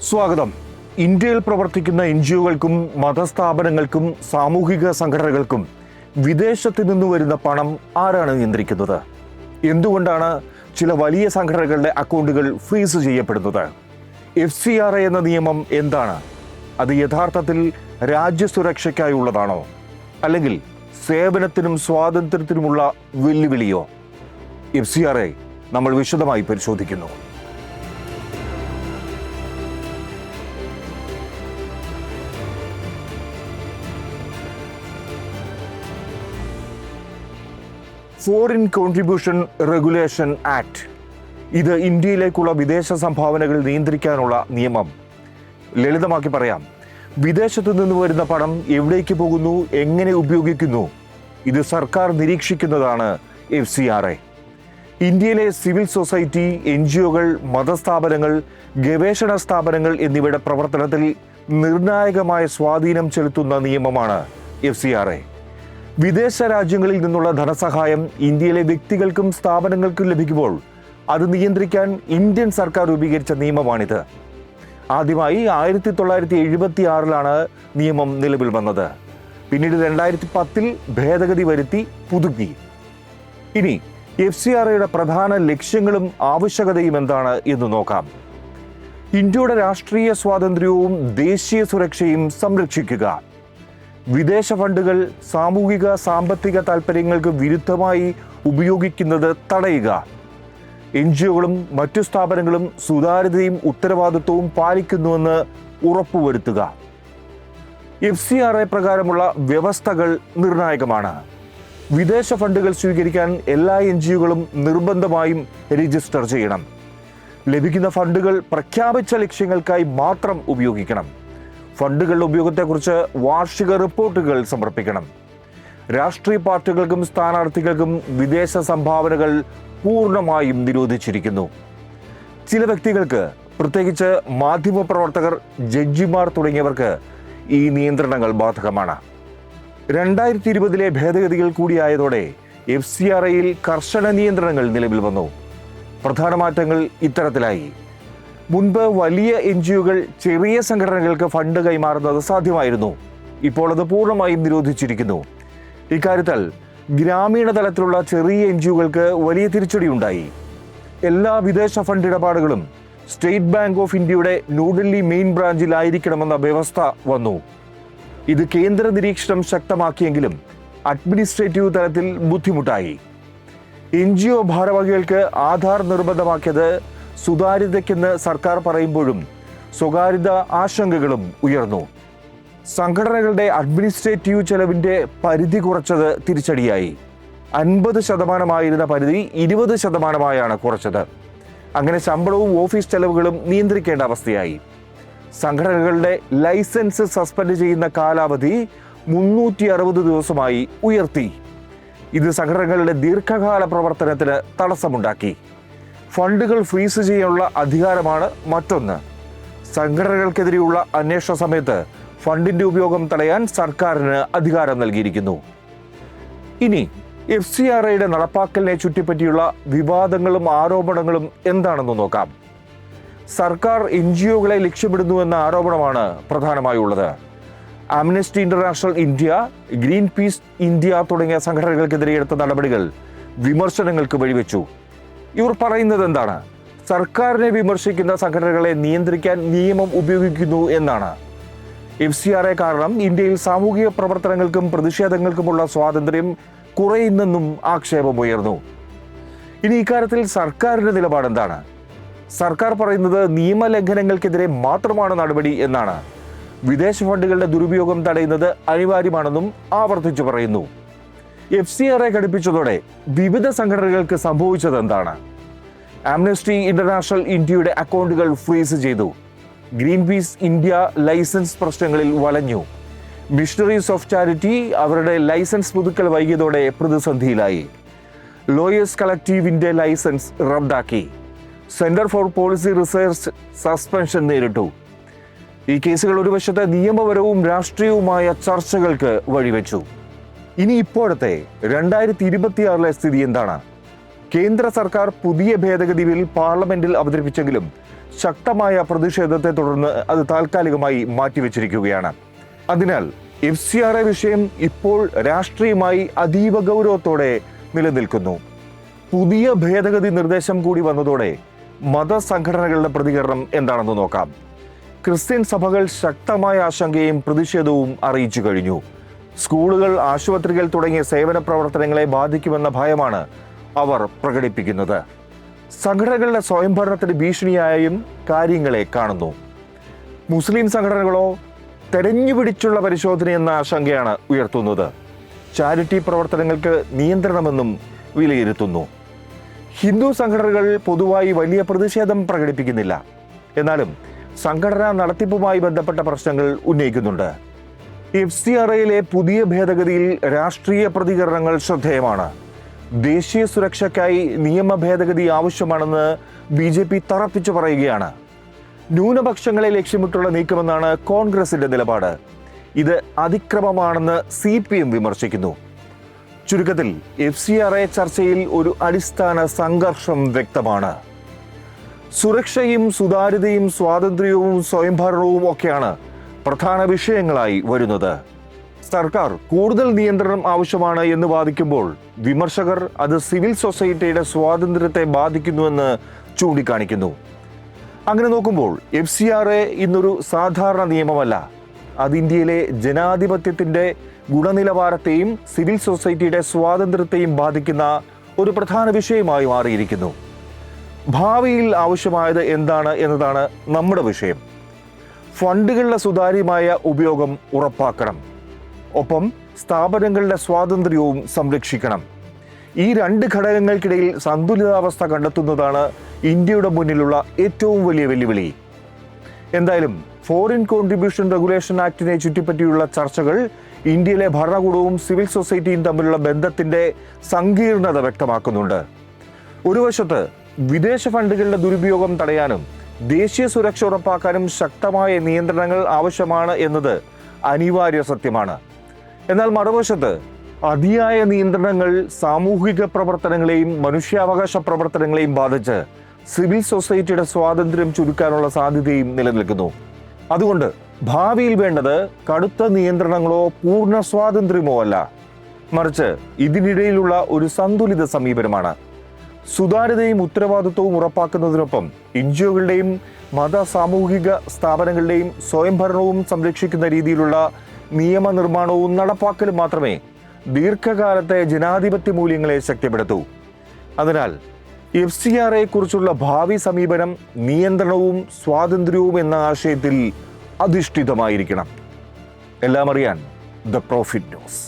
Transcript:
സ്വാഗതം. ഇന്ത്യയിൽ പ്രവർത്തിക്കുന്ന എൻജിഒകൾക്കും മതസ്ഥാപനങ്ങൾക്കും സാമൂഹിക സംഘടനകൾക്കും വിദേശത്ത് നിന്ന് വരുന്ന പണം ആരാണ് നിയന്ത്രിക്കുന്നത്? എന്തുകൊണ്ടാണ് ചില വലിയ സംഘടനകളുടെ അക്കൗണ്ടുകൾ ഫ്രീസ് ചെയ്യപ്പെടുന്നത്? FCRA എന്ന നിയമം എന്താണ്? അത് യഥാർത്ഥത്തിൽ രാജ്യസുരക്ഷയ്ക്കായുള്ളതാണോ, അല്ലെങ്കിൽ സേവനത്തിനും സ്വാതന്ത്ര്യത്തിനുമുള്ള വെല്ലുവിളിയോ? FCRA നമ്മൾ വിശദമായി പരിശോധിക്കുന്നു. Foreign contribution regulation act. ഇത് ഇന്ത്യയിലേക്കുള്ള വിദേശ സംഭാവനകൾ നിയന്ത്രിക്കാനുള്ള നിയമം. ലളിതമാക്കി പറയാം, വിദേശത്തു നിന്ന് വരുന്ന പണം എവിടേക്ക് പോകുന്നു, എങ്ങനെ ഉപയോഗിക്കുന്നു, ഇത് സർക്കാർ നിരീക്ഷിക്കുന്നതാണ് FCRA. ഇന്ത്യയിലെ സിവിൽ സൊസൈറ്റി, എൻജിഒകൾ, മതസ്ഥാപനങ്ങൾ, ഗവേഷണ സ്ഥാപനങ്ങൾ എന്നിവയുടെ പ്രവർത്തനത്തിൽ നിർണായകമായ സ്വാധീനം ചെലുത്തുന്ന നിയമമാണ് FCRA. വിദേശ രാജ്യങ്ങളിൽ നിന്നുള്ള ധനസഹായം ഇന്ത്യയിലെ വ്യക്തികൾക്കും സ്ഥാപനങ്ങൾക്കും ലഭിക്കുമ്പോൾ അത് നിയന്ത്രിക്കാൻ ഇന്ത്യൻ സർക്കാർ രൂപീകരിച്ച നിയമമാണിത്. ആദ്യമായി 1976 നിയമം നിലവിൽ വന്നത്. പിന്നീട് 2010 ഭേദഗതി വരുത്തി പുതുക്കി. ഇനി FCRAയുടെ പ്രധാന ലക്ഷ്യങ്ങളും ആവശ്യകതയും എന്താണ് എന്ന് നോക്കാം. ഇന്ത്യയുടെ രാഷ്ട്രീയ സ്വാതന്ത്ര്യവും ദേശീയ സുരക്ഷയും സംരക്ഷിക്കുക, വിദേശ ഫണ്ടുകൾ സാമൂഹിക സാമ്പത്തിക താൽപ്പര്യങ്ങൾക്ക് വിരുദ്ധമായി ഉപയോഗിക്കുന്നത് തടയുക, എൻജിഒകളും മറ്റു സ്ഥാപനങ്ങളും സുതാര്യതയും ഉത്തരവാദിത്വവും പാലിക്കുന്നുവെന്ന് ഉറപ്പുവരുത്തുക. FCRA പ്രകാരമുള്ള വ്യവസ്ഥകൾ നിർണായകമാണ്. വിദേശ ഫണ്ടുകൾ സ്വീകരിക്കാൻ എല്ലാ എൻജിഒകളും നിർബന്ധമായും രജിസ്റ്റർ ചെയ്യണം. ലഭിക്കുന്ന ഫണ്ടുകൾ പ്രഖ്യാപിച്ച ലക്ഷ്യങ്ങൾക്കായി മാത്രം ഉപയോഗിക്കണം. ഫണ്ടുകളുടെ ഉപയോഗത്തെക്കുറിച്ച് വാർഷിക റിപ്പോർട്ടുകൾ സമർപ്പിക്കണം. രാഷ്ട്രീയ പാർട്ടികൾക്കും സ്ഥാനാർത്ഥികൾക്കും വിദേശ സംഭാവനകൾ പൂർണ്ണമായും നിരോധിച്ചിരിക്കുന്നു. ചില വ്യക്തികൾക്ക്, പ്രത്യേകിച്ച് മാധ്യമപ്രവർത്തകർ, ജഡ്ജിമാർ തുടങ്ങിയവർക്ക് ഈ നിയന്ത്രണങ്ങൾ ബാധകമാണ്. 2020 ഭേദഗതികൾ കൂടിയായതോടെ FCRAയിൽ കർശന നിയന്ത്രണങ്ങൾ നിലവിൽ വന്നു. പ്രധാന മാറ്റങ്ങൾ ഇത്തരത്തിലായി. മുൻപ് വലിയ എൻജിഒകൾ ചെറിയ സംഘടനകൾക്ക് ഫണ്ട് കൈമാറുന്നത് സാധ്യമായിരുന്നു. ഇപ്പോൾ അത് പൂർണ്ണമായും നിരോധിച്ചിരിക്കുന്നു. ഇക്കാര്യത്തിൽ ഗ്രാമീണ തലത്തിലുള്ള ചെറിയ എൻജിഒകൾക്ക് വലിയ തിരിച്ചടിയുണ്ടായി. എല്ലാ വിദേശ ഫണ്ട് ഇടപാടുകളും സ്റ്റേറ്റ് ബാങ്ക് ഓഫ് ഇന്ത്യയുടെ ന്യൂഡൽഹി മെയിൻ ബ്രാഞ്ചിലായിരിക്കണമെന്ന വ്യവസ്ഥ വന്നു. ഇത് കേന്ദ്ര നിരീക്ഷണം ശക്തമാക്കിയെങ്കിലും അഡ്മിനിസ്ട്രേറ്റീവ് തലത്തിൽ ബുദ്ധിമുട്ടായി. എൻജിഒ ഭാരവാഹികൾക്ക് ആധാർ നിർബന്ധമാക്കിയത് സുതാര്യതയ്ക്കെന്ന് സർക്കാർ പറയുമ്പോഴും സ്വകാര്യത ആശങ്കകളും ഉയർന്നു. സംഘടനകളുടെ അഡ്മിനിസ്ട്രേറ്റീവ് ചെലവിന്റെ പരിധി കുറച്ചത് തിരിച്ചടിയായി. 50% പരിധി 20% കുറച്ചത്. അങ്ങനെ ശമ്പളവും ഓഫീസ് ചെലവുകളും നിയന്ത്രിക്കേണ്ട അവസ്ഥയായി. സംഘടനകളുടെ ലൈസൻസ് സസ്പെൻഡ് ചെയ്യുന്ന കാലാവധി 360 ദിവസമായി ഉയർത്തി. ഇത് സംഘടനകളുടെ ദീർഘകാല പ്രവർത്തനത്തിന് തടസ്സമുണ്ടാക്കി. ഫണ്ടുകൾ ഫ്രീസ് ചെയ്യാനുള്ള അധികാരമാണ് മറ്റൊന്ന്. സംഘടനകൾക്കെതിരെയുള്ള അന്വേഷണ സമയത്ത് ഫണ്ടിന്റെ ഉപയോഗം തടയാൻ സർക്കാരിന് അധികാരം നൽകിയിരിക്കുന്നു. ഇനി FCRAയുടെ നടപ്പാക്കലിനെ ചുറ്റിപ്പറ്റിയുള്ള വിവാദങ്ങളും ആരോപണങ്ങളും എന്താണെന്ന് നോക്കാം. സർക്കാർ എൻജിഒകളെ ലക്ഷ്യമിടുന്നുവെന്ന ആരോപണമാണ് പ്രധാനമായുള്ളത്. Amnesty International India, Greenpeace India തുടങ്ങിയ സംഘടനകൾക്കെതിരെ എടുത്ത നടപടികൾ വിമർശനങ്ങൾക്ക് വഴിവെച്ചു. ഇവർ പറയുന്നത് എന്താണ്? സർക്കാരിനെ വിമർശിക്കുന്ന സംഘടനകളെ നിയന്ത്രിക്കാൻ നിയമം ഉപയോഗിക്കുന്നു എന്നാണ്. FCRA കാരണം ഇന്ത്യയിൽ സാമൂഹിക പ്രവർത്തനങ്ങൾക്കും പ്രതിഷേധങ്ങൾക്കുമുള്ള സ്വാതന്ത്ര്യം കുറയുന്നെന്നും ആക്ഷേപമുയർന്നു. ഇനി ഇക്കാര്യത്തിൽ സർക്കാരിന്റെ നിലപാട് എന്താണ്? സർക്കാർ പറയുന്നത് നിയമലംഘനങ്ങൾക്കെതിരെ മാത്രമാണ് നടപടി എന്നാണ്. വിദേശ ഫണ്ടുകളുടെ ദുരുപയോഗം തടയുന്നത് അനിവാര്യമാണെന്നും ആവർത്തിച്ചു പറയുന്നു. FCRA ഘടിപ്പിച്ചതോടെ വിവിധ സംഘടനകൾക്ക് സംഭവിച്ചത് എന്താണ്? ആംനസ്റ്റി ഇന്റർനാഷണൽ ഇന്ത്യയുടെ അക്കൗണ്ടുകൾ ഫ്രീസ് ചെയ്തു. ഗ്രീൻ പീസ് ഇന്ത്യ ലൈസൻസ് പ്രശ്നങ്ങളിൽ വലഞ്ഞു. മിഷണറീസ് ഓഫ് ചാരിറ്റി അവരുടെ ലൈസൻസ് പുതുക്കൽ വൈകിയതോടെ പ്രതിസന്ധിയിലായി. ലോയേഴ്സ് കളക്റ്റീവിന്റെ ലൈസൻസ് റദ്ദാക്കി. Centre for policy research suspension നേരിട്ടു. ഈ കേസുകൾ ഒരു വശത്ത് നിയമപരവും രാഷ്ട്രീയവുമായ ചർച്ചകൾക്ക് വഴിവെച്ചു. ഇനി ഇപ്പോഴത്തെ 2026 സ്ഥിതി എന്താണ്? കേന്ദ്ര സർക്കാർ പുതിയ ഭേദഗതി ബിൽ പാർലമെന്റിൽ അവതരിപ്പിച്ചെങ്കിലും ശക്തമായ പ്രതിഷേധത്തെ തുടർന്ന് അത് താൽക്കാലികമായി മാറ്റിവെച്ചിരിക്കുകയാണ്. അതിനാൽ FCRA വിഷയം ഇപ്പോൾ രാഷ്ട്രീയമായി അതീവ ഗൗരവത്തോടെ നിലനിൽക്കുന്നു. പുതിയ ഭേദഗതി നിർദ്ദേശം കൂടി വന്നതോടെ മതസംഘടനകളുടെ പ്രതികരണം എന്താണെന്ന് നോക്കാം. ക്രിസ്ത്യൻ സഭകൾ ശക്തമായ ആശങ്കയും പ്രതിഷേധവും അറിയിച്ചു കഴിഞ്ഞു. സ്കൂളുകൾ, ആശുപത്രികൾ തുടങ്ങിയ സേവന പ്രവർത്തനങ്ങളെ ബാധിക്കുമെന്ന ഭയമാണ് അവർ പ്രകടിപ്പിക്കുന്നത്. സംഘടനകളുടെ സ്വയംഭരണത്തിന് ഭീഷണിയായും കാര്യങ്ങളെ കാണുന്നു. മുസ്ലിം സംഘടനകളോ തെരഞ്ഞുപിടിച്ചുള്ള പരിശോധന എന്ന ആശങ്കയാണ് ഉയർത്തുന്നത്. ചാരിറ്റി പ്രവർത്തനങ്ങൾക്ക് നിയന്ത്രണമെന്നും വിലയിരുത്തുന്നു. ഹിന്ദു സംഘടനകൾ പൊതുവായി വലിയ പ്രതിഷേധം പ്രകടിപ്പിക്കുന്നില്ല. എന്നാലും സംഘടനാ നടത്തിപ്പുമായി ബന്ധപ്പെട്ട പ്രശ്നങ്ങൾ ഉന്നയിക്കുന്നുണ്ട്. FCRAയിലെ പുതിയ ഭേദഗതിയിൽ രാഷ്ട്രീയ പ്രതികരണങ്ങൾ ശ്രദ്ധേയമാണ്. ദേശീയ സുരക്ഷയ്ക്കായി നിയമ ഭേദഗതി ആവശ്യമാണെന്ന് BJP തറപ്പിച്ചു പറയുകയാണ്. ന്യൂനപക്ഷങ്ങളെ ലക്ഷ്യമിട്ടുള്ള നീക്കമെന്നാണ് കോൺഗ്രസിന്റെ നിലപാട്. ഇത് അതിക്രമമാണെന്ന് CPM വിമർശിക്കുന്നു. ചുരുക്കത്തിൽ FCRA ചർച്ചയിൽ ഒരു അടിസ്ഥാന സംഘർഷം വ്യക്തമാണ്. സുരക്ഷയും സുതാര്യതയും സ്വാതന്ത്ര്യവും സ്വയംഭരണവും ഒക്കെയാണ് പ്രധാന വിഷയങ്ങളായി വരുന്നത്. സർക്കാർ കൂടുതൽ നിയന്ത്രണം ആവശ്യമാണ് എന്ന് വാദിക്കുമ്പോൾ വിമർശകർ അത് സിവിൽ സൊസൈറ്റിയുടെ സ്വാതന്ത്ര്യത്തെ ബാധിക്കുന്നുവെന്ന് ചൂണ്ടിക്കാണിക്കുന്നു. അങ്ങനെ നോക്കുമ്പോൾ FCRA ഇന്നൊരു സാധാരണ നിയമമല്ല. അത് ഇന്ത്യയിലെ ജനാധിപത്യത്തിൻ്റെ ഗുണനിലവാരത്തെയും സിവിൽ സൊസൈറ്റിയുടെ സ്വാതന്ത്ര്യത്തെയും ബാധിക്കുന്ന ഒരു പ്രധാന വിഷയമായി മാറിയിരിക്കുന്നു. ഭാവിയിൽ ആവശ്യമായത് എന്താണ് എന്നതാണ് നമ്മുടെ വിഷയം. ഫണ്ടുകളുടെ സുതാര്യമായ ഉപയോഗം ഉറപ്പാക്കണം. ഒപ്പം സ്ഥാപനങ്ങളുടെ സ്വാതന്ത്ര്യവും സംരക്ഷിക്കണം. ഈ രണ്ട് ഘടകങ്ങൾക്കിടയിൽ സന്തുലിതാവസ്ഥ കണ്ടെത്തുന്നതാണ് ഇന്ത്യയുടെ മുന്നിലുള്ള ഏറ്റവും വലിയ വെല്ലുവിളി. എന്തായാലും ഫോറിൻ കോൺട്രിബ്യൂഷൻ റെഗുലേഷൻ ആക്ടിനെ ചുറ്റിപ്പറ്റിയുള്ള ചർച്ചകൾ ഇന്ത്യയിലെ ഭരണകൂടവും സിവിൽ സൊസൈറ്റിയും തമ്മിലുള്ള ബന്ധത്തിന്റെ സങ്കീർണത വ്യക്തമാക്കുന്നുണ്ട്. ഒരു വശത്ത് വിദേശ ഫണ്ടുകളുടെ ദുരുപയോഗം തടയാനും ദേശീയ സുരക്ഷ ഉറപ്പാക്കാനും ശക്തമായ നിയന്ത്രണങ്ങൾ ആവശ്യമാണ് എന്നത് അനിവാര്യ സത്യമാണ്. എന്നാൽ മറുവശത്ത് അതിയായ നിയന്ത്രണങ്ങൾ സാമൂഹിക പ്രവർത്തനങ്ങളെയും മനുഷ്യാവകാശ പ്രവർത്തനങ്ങളെയും ബാധിച്ച് സിവിൽ സൊസൈറ്റിയുടെ സ്വാതന്ത്ര്യം ചുരുക്കാനുള്ള സാധ്യതയും നിലനിൽക്കുന്നു. അതുകൊണ്ട് ഭാവിയിൽ വേണ്ടത് കടുത്ത നിയന്ത്രണങ്ങളോ പൂർണ്ണ സ്വാതന്ത്ര്യമോ അല്ല, മറിച്ച് ഇതിനിടയിലുള്ള ഒരു സന്തുലിത സമീപനമാണ്. സുതാര്യതയും ഉത്തരവാദിത്വവും ഉറപ്പാക്കുന്നതിനൊപ്പം NGOകളുടെയും മത സാമൂഹിക സ്ഥാപനങ്ങളുടെയും സ്വയംഭരണവും സംരക്ഷിക്കുന്ന രീതിയിലുള്ള നിയമനിർമ്മാണവും നടപ്പാക്കലും മാത്രമേ ദീർഘകാലത്തെ ജനാധിപത്യ മൂല്യങ്ങളെ ശക്തിപ്പെടുത്തൂ. അതിനാൽ FCRA കുറിച്ചുള്ള ഭാവി സമീപനം നിയന്ത്രണവും സ്വാതന്ത്ര്യവും എന്ന ആശയത്തിൽ അധിഷ്ഠിതമായിരിക്കണം. എല്ലാം അറിയാൻ ദ പ്രോഫിറ്റ് ന്യൂസ്.